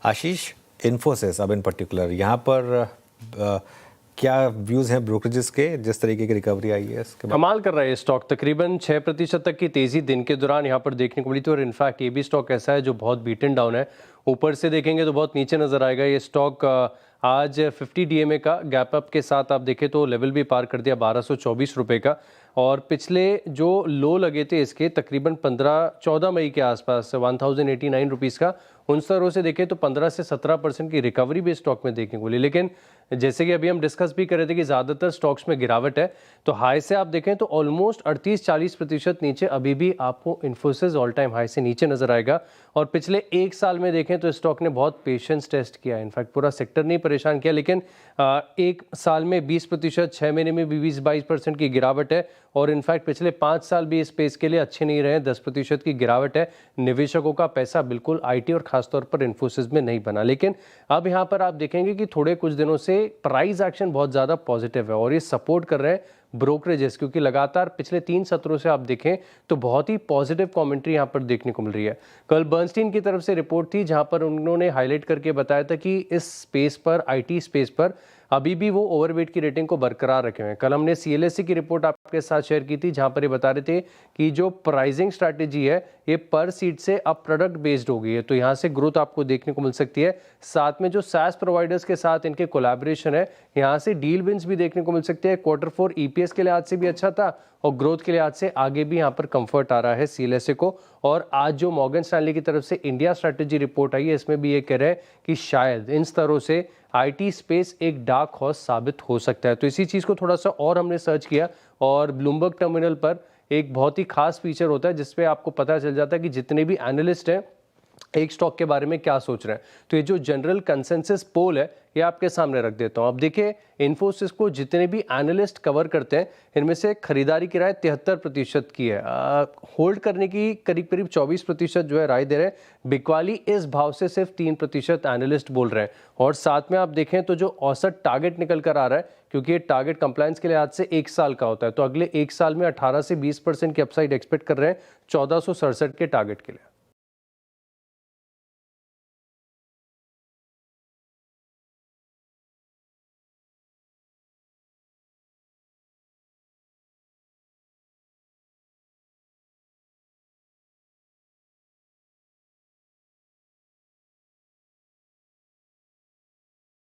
आशीष, इन्फोसिस अब इन पर्टिकुलर यहाँ पर क्या व्यूज़ हैं ब्रोकरेजेस के, जिस तरीके की रिकवरी आई है इसके बाद? कमाल कर रहा है स्टॉक, तकरीबन 6% तक की तेज़ी दिन के दौरान यहाँ पर देखने को मिली थी। और इनफैक्ट ये भी स्टॉक ऐसा है जो बहुत बीटन डाउन है, ऊपर से देखेंगे तो बहुत नीचे नज़र आएगा। ये स्टॉक आज 50 DMA का गैप अप के साथ आप देखें तो लेवल भी पार कर दिया 1224 रुपये का। और पिछले जो लो लगे थे इसके तकरीबन 14 मई के आसपास 1089 रुपीज़ का, उन स्तरों से देखें तो 15 से 17% की रिकवरी भी स्टॉक में देखने को मिली। लेकिन जैसे कि अभी हम डिस्कस भी कर रहे थे कि ज़्यादातर स्टॉक्स में गिरावट है, तो हाई से आप देखें तो ऑलमोस्ट 38-40% नीचे अभी भी आपको इन्फोसिस ऑल टाइम हाई से नीचे नजर आएगा। और पिछले एक साल में देखें तो स्टॉक ने बहुत पेशेंस टेस्ट किया, इनफैक्ट पूरा सेक्टर नहीं परेशान किया, लेकिन एक साल में 20%, 6 महीने में भी 20-22% की गिरावट है। और इनफैक्ट पिछले 5 साल भी इस स्पेस के लिए अच्छे नहीं रहे, 10% की गिरावट है। निवेशकों का पैसा बिल्कुल IT और खासतौर पर इन्फोसिस में नहीं बना। लेकिन अब यहाँ पर आप देखेंगे कि थोड़े कुछ दिनों से प्राइस एक्शन बहुत ज़्यादा पॉजिटिव है और ये सपोर्ट कर रहे हैं ब्रोकरेजेस, क्योंकि लगातार पिछले 3 सत्रों से आप देखें तो बहुत ही पॉजिटिव कमेंट्री यहाँ पर देखने को मिल रही है। कल बर्नस्टीन की तरफ से रिपोर्ट थी जहाँ पर उन्होंने हाईलाइट करके बताया था कि इस स्पेस पर, IT स्पेस पर अभी भी वो ओवरवेट की रेटिंग को बरकरार रखे हुए हैं। कल हमने CLSC की रिपोर्ट आपके साथ शेयर की थी जहां पर ये बता रहे थे कि जो प्राइसिंग स्ट्रैटेजी है ये पर सीट से अब प्रोडक्ट बेस्ड हो गई है, तो यहां से ग्रोथ आपको देखने को मिल सकती है। साथ में जो SaaS प्रोवाइडर्स के साथ इनके कोलैबोरेशन है, यहां से डील विंस भी देखने को मिल सकते हैं। Q4 EPS के लिहाज से भी अच्छा था और ग्रोथ के लिहाज से आगे भी यहाँ पर कंफर्ट आ रहा है CLSA को। और आज जो मॉर्गन स्टैनली की तरफ से इंडिया स्ट्रैटेजी रिपोर्ट आई है, इसमें भी ये कह रहे हैं कि शायद इन स्तरों से IT स्पेस एक डार्क हॉर्स साबित हो सकता है। तो इसी चीज़ को थोड़ा सा और हमने सर्च किया और ब्लूमबर्ग टर्मिनल पर एक बहुत ही खास फीचर होता है जिसपे आपको पता चल जाता है कि जितने भी एनालिस्ट हैं एक स्टॉक के बारे में क्या सोच रहे हैं। तो ये जो जनरल कंसेंसस पोल है ये आपके सामने रख देता हूं। अब देखिए, इन्फोसिस को जितने भी एनालिस्ट कवर करते हैं इनमें से खरीदारी की राय 73% की है, होल्ड करने की करीब करीब 24% जो है राय दे रहे हैं। बिकवाली इस भाव से सिर्फ 3% एनालिस्ट बोल रहे हैं। और साथ में आप देखें तो जो औसत टारगेट निकल कर आ रहा है, क्योंकि ये टारगेट कंप्लायंस के लिहाज से 1 साल का होता है, तो अगले 1 साल में 18 से 20% की अपसाइड एक्सपेक्ट कर रहे हैं 1467 के टारगेट के लिए।